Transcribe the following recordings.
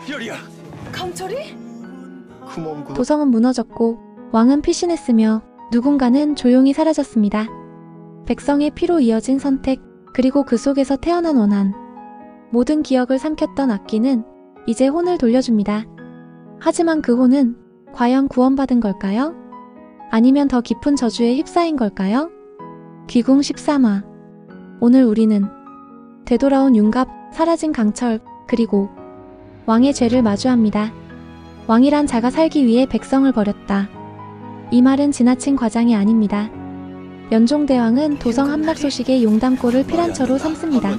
열이야. 강철이? 도성은 무너졌고 왕은 피신했으며 누군가는 조용히 사라졌습니다. 백성의 피로 이어진 선택, 그리고 그 속에서 태어난 원한. 모든 기억을 삼켰던 악기는 이제 혼을 돌려줍니다. 하지만 그 혼은 과연 구원받은 걸까요? 아니면 더 깊은 저주에 휩싸인 걸까요? 귀궁 13화. 오늘 우리는 되돌아온 윤갑, 사라진 강철, 그리고 왕의 죄를 마주합니다. 왕이란 자가 살기 위해 백성을 버렸다. 이 말은 지나친 과장이 아닙니다. 연종대왕은 도성 함락 소식에 용담골을 피란처로 삼습니다.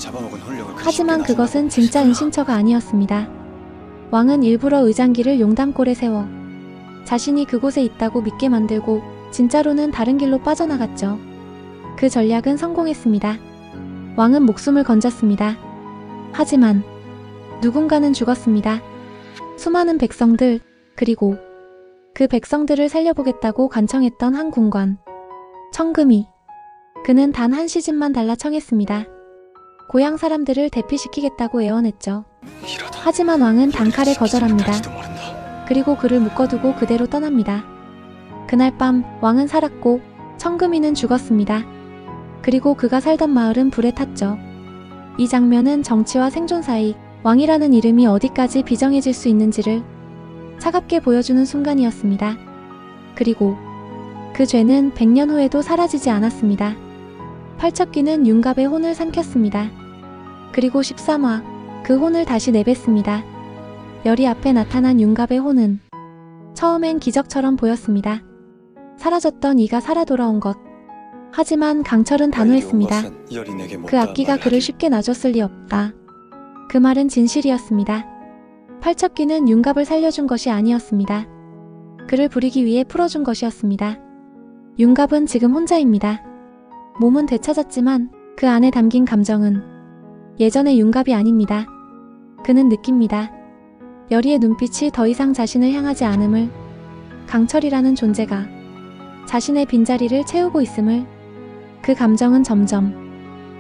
하지만 그것은 진짜 은신처가 아니었습니다. 왕은 일부러 의장기를 용담골에 세워 자신이 그곳에 있다고 믿게 만들고 진짜로는 다른 길로 빠져나갔죠. 그 전략은 성공했습니다. 왕은 목숨을 건졌습니다. 하지만 누군가는 죽었습니다. 수많은 백성들, 그리고 그 백성들을 살려보겠다고 간청했던 한 군관. 청금이. 그는 단 한 시즌만 달라 청했습니다. 고향 사람들을 대피시키겠다고 애원했죠. 하지만 왕은 단칼에 거절합니다. 그리고 그를 묶어두고 그대로 떠납니다. 그날 밤 왕은 살았고 청금이는 죽었습니다. 그리고 그가 살던 마을은 불에 탔죠. 이 장면은 정치와 생존 사이 왕이라는 이름이 어디까지 비정해질 수 있는지를 차갑게 보여주는 순간이었습니다. 그리고 그 죄는 100년 후에도 사라지지 않았습니다. 팔척귀는 윤갑의 혼을 삼켰습니다. 그리고 13화, 그 혼을 다시 내뱉습니다. 열이 앞에 나타난 윤갑의 혼은 처음엔 기적처럼 보였습니다. 사라졌던 이가 살아 돌아온 것. 하지만 강철은 단호했습니다. 그 악기가 그를 쉽게 놔줬을 리 없다. 그 말은 진실이었습니다. 팔척귀는 윤갑을 살려준 것이 아니었습니다. 그를 부리기 위해 풀어준 것이었습니다. 윤갑은 지금 혼자입니다. 몸은 되찾았지만 그 안에 담긴 감정은 예전의 윤갑이 아닙니다. 그는 느낍니다. 열이의 눈빛이 더 이상 자신을 향하지 않음을, 강철이라는 존재가 자신의 빈자리를 채우고 있음을. 그 감정은 점점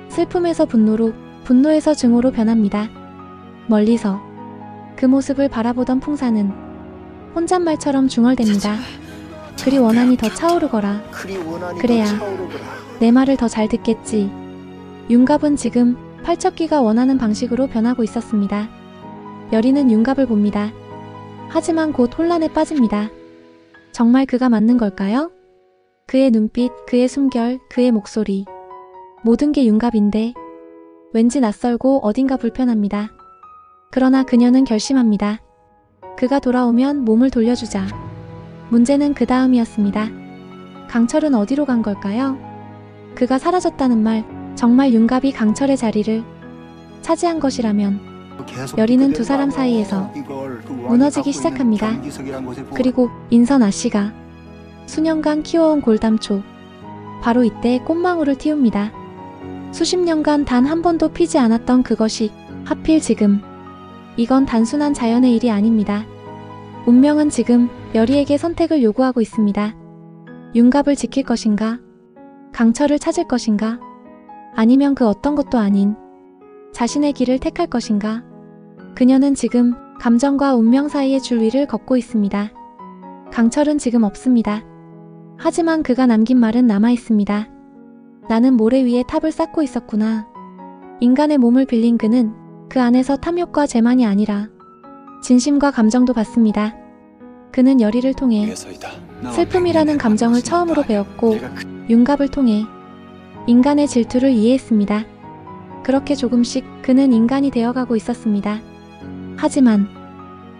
슬픔에서 분노로, 분노에서 증오로 변합니다. 멀리서 그 모습을 바라보던 풍사는 혼잣말처럼 중얼댑니다. 그리 원한이 더 차오르거라. 그래야 내 말을 더 잘 듣겠지. 윤갑은 지금 팔척귀가 원하는 방식으로 변하고 있었습니다. 열이는 윤갑을 봅니다. 하지만 곧 혼란에 빠집니다. 정말 그가 맞는 걸까요? 그의 눈빛, 그의 숨결, 그의 목소리. 모든 게 윤갑인데 왠지 낯설고 어딘가 불편합니다. 그러나 그녀는 결심합니다. 그가 돌아오면 몸을 돌려주자. 문제는 그 다음이었습니다. 강철은 어디로 간 걸까요? 그가 사라졌다는 말, 정말 윤갑이 강철의 자리를 차지한 것이라면 열이는 두 사람 사이에서 무너지기 시작합니다. 그리고 인선 아씨가 수년간 키워온 골담초. 바로 이때 꽃망울을 틔웁니다. 수십 년간 단 한 번도 피지 않았던 그것이 하필 지금. 이건 단순한 자연의 일이 아닙니다. 운명은 지금 열이에게 선택을 요구하고 있습니다. 윤갑을 지킬 것인가? 강철을 찾을 것인가? 아니면 그 어떤 것도 아닌 자신의 길을 택할 것인가? 그녀는 지금 감정과 운명 사이의 줄 위를 걷고 있습니다. 강철은 지금 없습니다. 하지만 그가 남긴 말은 남아있습니다. 나는 모래 위에 탑을 쌓고 있었구나. 인간의 몸을 빌린 그는 그 안에서 탐욕과 재만이 아니라 진심과 감정도 받습니다. 그는 열이를 통해 슬픔이라는 감정을 처음으로 배웠고 윤갑을 통해 인간의 질투를 이해했습니다. 그렇게 조금씩 그는 인간이 되어가고 있었습니다. 하지만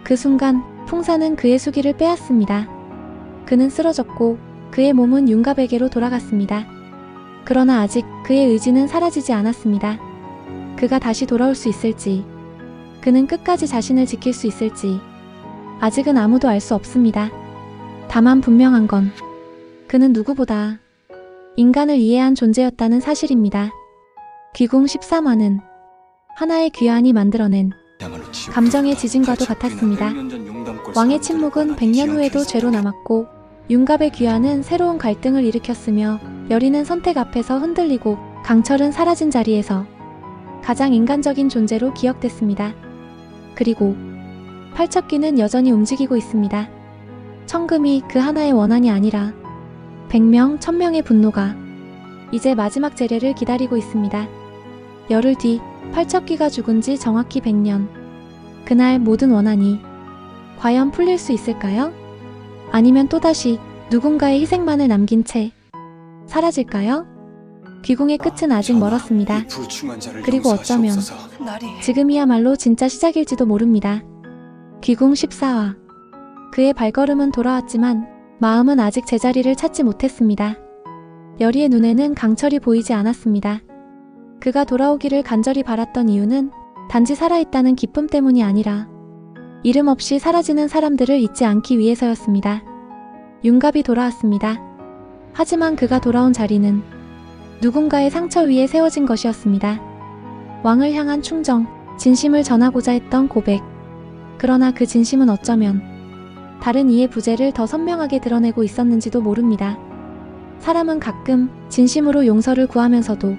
그 순간 풍사는 그의 수기를 빼앗습니다. 그는 쓰러졌고 그의 몸은 윤갑에게로 돌아갔습니다. 그러나 아직 그의 의지는 사라지지 않았습니다. 그가 다시 돌아올 수 있을지, 그는 끝까지 자신을 지킬 수 있을지 아직은 아무도 알 수 없습니다. 다만 분명한 건 그는 누구보다 인간을 이해한 존재였다는 사실입니다. 귀궁 13화는 하나의 귀환이 만들어낸 감정의 지진과도 같았습니다. 왕의 침묵은 100년 후에도 죄로 남았고 윤갑의 귀환은 새로운 갈등을 일으켰으며 열이는 선택 앞에서 흔들리고 강철은 사라진 자리에서 가장 인간적인 존재로 기억됐습니다. 그리고 팔척귀는 여전히 움직이고 있습니다. 청금이 그 하나의 원한이 아니라 100명, 1000명의 분노가 이제 마지막 재례를 기다리고 있습니다. 열흘 뒤 팔척귀가 죽은 지 정확히 100년. 그날 모든 원한이 과연 풀릴 수 있을까요? 아니면 또다시 누군가의 희생만을 남긴 채 사라질까요? 귀궁의 끝은 아직 멀었습니다. 그리고 어쩌면 지금이야말로 진짜 시작일지도 모릅니다. 귀궁 14화. 그의 발걸음은 돌아왔지만 마음은 아직 제자리를 찾지 못했습니다. 여리의 눈에는 강철이 보이지 않았습니다. 그가 돌아오기를 간절히 바랐던 이유는 단지 살아있다는 기쁨 때문이 아니라 이름 없이 사라지는 사람들을 잊지 않기 위해서였습니다. 윤갑이 돌아왔습니다. 하지만 그가 돌아온 자리는 누군가의 상처 위에 세워진 것이었습니다. 왕을 향한 충정, 진심을 전하고자 했던 고백. 그러나 그 진심은 어쩌면 다른 이의 부재를 더 선명하게 드러내고 있었는지도 모릅니다. 사람은 가끔 진심으로 용서를 구하면서도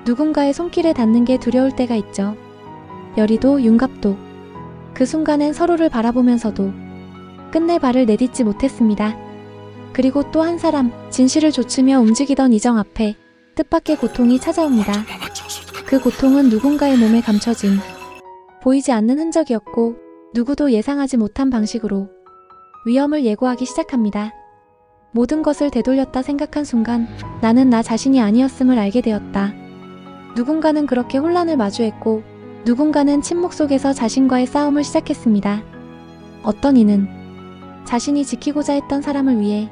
누군가의 손길에 닿는 게 두려울 때가 있죠. 여리도 윤갑도 그 순간엔 서로를 바라보면서도 끝내 발을 내딛지 못했습니다. 그리고 또 한 사람, 진실을 좇으며 움직이던 이정 앞에 뜻밖의 고통이 찾아옵니다. 그 고통은 누군가의 몸에 감춰진 보이지 않는 흔적이었고 누구도 예상하지 못한 방식으로 위험을 예고하기 시작합니다. 모든 것을 되돌렸다 생각한 순간 나는 나 자신이 아니었음을 알게 되었다. 누군가는 그렇게 혼란을 마주했고 누군가는 침묵 속에서 자신과의 싸움을 시작했습니다. 어떤 이는 자신이 지키고자 했던 사람을 위해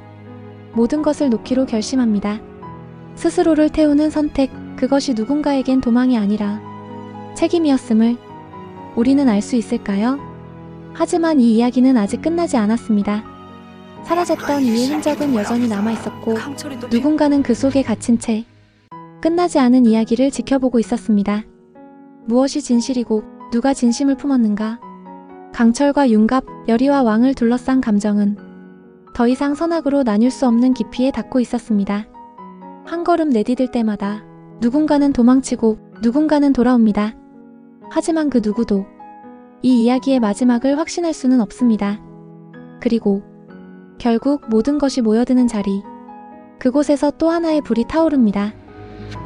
모든 것을 놓기로 결심합니다. 스스로를 태우는 선택, 그것이 누군가에겐 도망이 아니라 책임이었음을 우리는 알 수 있을까요? 하지만 이 이야기는 아직 끝나지 않았습니다. 사라졌던 이의 흔적은 여전히 남아있었고 누군가는 그 속에 갇힌 채 끝나지 않은 이야기를 지켜보고 있었습니다. 무엇이 진실이고 누가 진심을 품었는가? 강철과 윤갑, 여리와 왕을 둘러싼 감정은 더 이상 선악으로 나뉠 수 없는 깊이에 닿고 있었습니다. 한 걸음 내디딜 때마다 누군가는 도망치고 누군가는 돌아옵니다. 하지만 그 누구도 이 이야기의 마지막을 확신할 수는 없습니다. 그리고 결국 모든 것이 모여드는 자리, 그곳에서 또 하나의 불이 타오릅니다.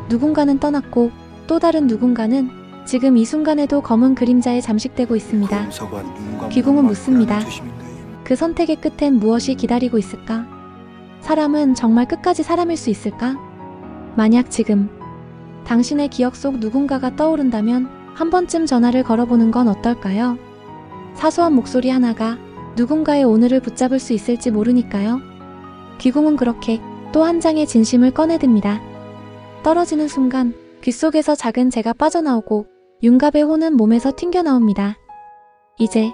누군가는 떠났고 또 다른 누군가는 지금 이 순간에도 검은 그림자에 잠식되고 있습니다. 귀궁은 묻습니다. 그 선택의 끝엔 무엇이 기다리고 있을까? 사람은 정말 끝까지 사람일 수 있을까? 만약 지금 당신의 기억 속 누군가가 떠오른다면 한 번쯤 전화를 걸어보는 건 어떨까요? 사소한 목소리 하나가 누군가의 오늘을 붙잡을 수 있을지 모르니까요. 귀궁은 그렇게 또 한 장의 진심을 꺼내듭니다. 떨어지는 순간 귓속에서 작은 재가 빠져나오고 윤갑의 혼은 몸에서 튕겨나옵니다. 이제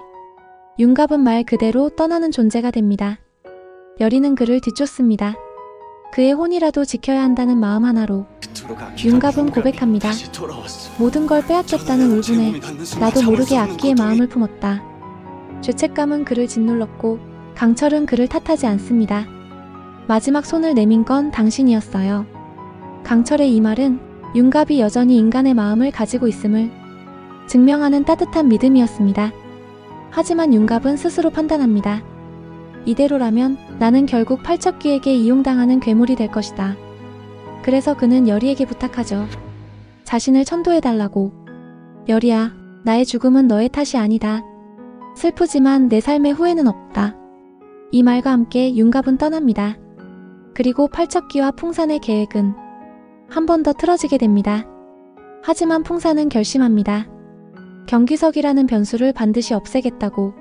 윤갑은 말 그대로 떠나는 존재가 됩니다. 여리는 그를 뒤쫓습니다. 그의 혼이라도 지켜야 한다는 마음 하나로 윤갑은 고백합니다. 모든 걸 빼앗겼다는 울분에 나도 모르게 악기의 마음을 품었다. 죄책감은 그를 짓눌렀고 강철은 그를 탓하지 않습니다. 마지막 손을 내민 건 당신이었어요. 강철의 이 말은 윤갑이 여전히 인간의 마음을 가지고 있음을 증명하는 따뜻한 믿음이었습니다. 하지만 윤갑은 스스로 판단합니다. 이대로라면 나는 결국 팔척귀에게 이용당하는 괴물이 될 것이다. 그래서 그는 여리에게 부탁하죠. 자신을 천도해달라고. 여리야, 나의 죽음은 너의 탓이 아니다. 슬프지만 내 삶의 후회는 없다. 이 말과 함께 윤갑은 떠납니다. 그리고 팔척귀와 풍산의 계획은 한 번 더 틀어지게 됩니다. 하지만 풍산은 결심합니다. 경기석이라는 변수를 반드시 없애겠다고.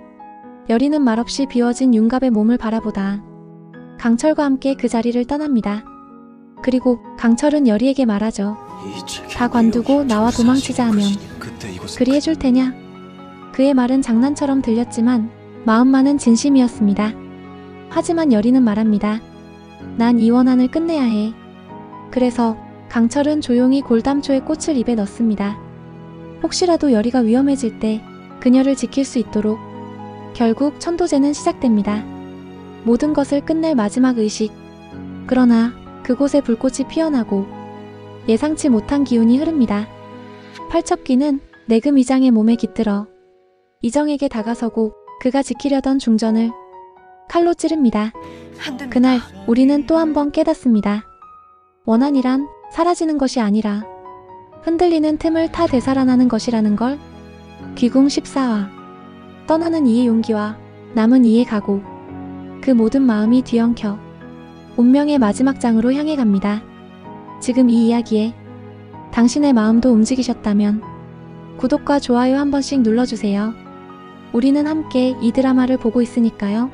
여리는 말없이 비워진 윤갑의 몸을 바라보다 강철과 함께 그 자리를 떠납니다. 그리고 강철은 여리에게 말하죠. 다 관두고 나와 도망치자 하면 그리 해줄 테냐? 그의 말은 장난처럼 들렸지만 마음만은 진심이었습니다. 하지만 여리는 말합니다. 난 이 원한을 끝내야 해. 그래서 강철은 조용히 골담초의 꽃을 입에 넣습니다. 혹시라도 여리가 위험해질 때 그녀를 지킬 수 있도록. 결국 천도제는 시작됩니다. 모든 것을 끝낼 마지막 의식. 그러나 그곳에 불꽃이 피어나고 예상치 못한 기운이 흐릅니다. 팔척귀는 내금 이장의 몸에 깃들어 이정에게 다가서고 그가 지키려던 중전을 칼로 찌릅니다. 그날 우리는 또 한 번 깨닫습니다. 원한이란 사라지는 것이 아니라 흔들리는 틈을 타 되살아나는 것이라는 걸. 귀궁 14화. 떠나는 이의 용기와 남은 이의 각오. 그 모든 마음이 뒤엉켜 운명의 마지막 장으로 향해 갑니다. 지금 이 이야기에 당신의 마음도 움직이셨다면 구독과 좋아요 한 번씩 눌러주세요. 우리는 함께 이 드라마를 보고 있으니까요.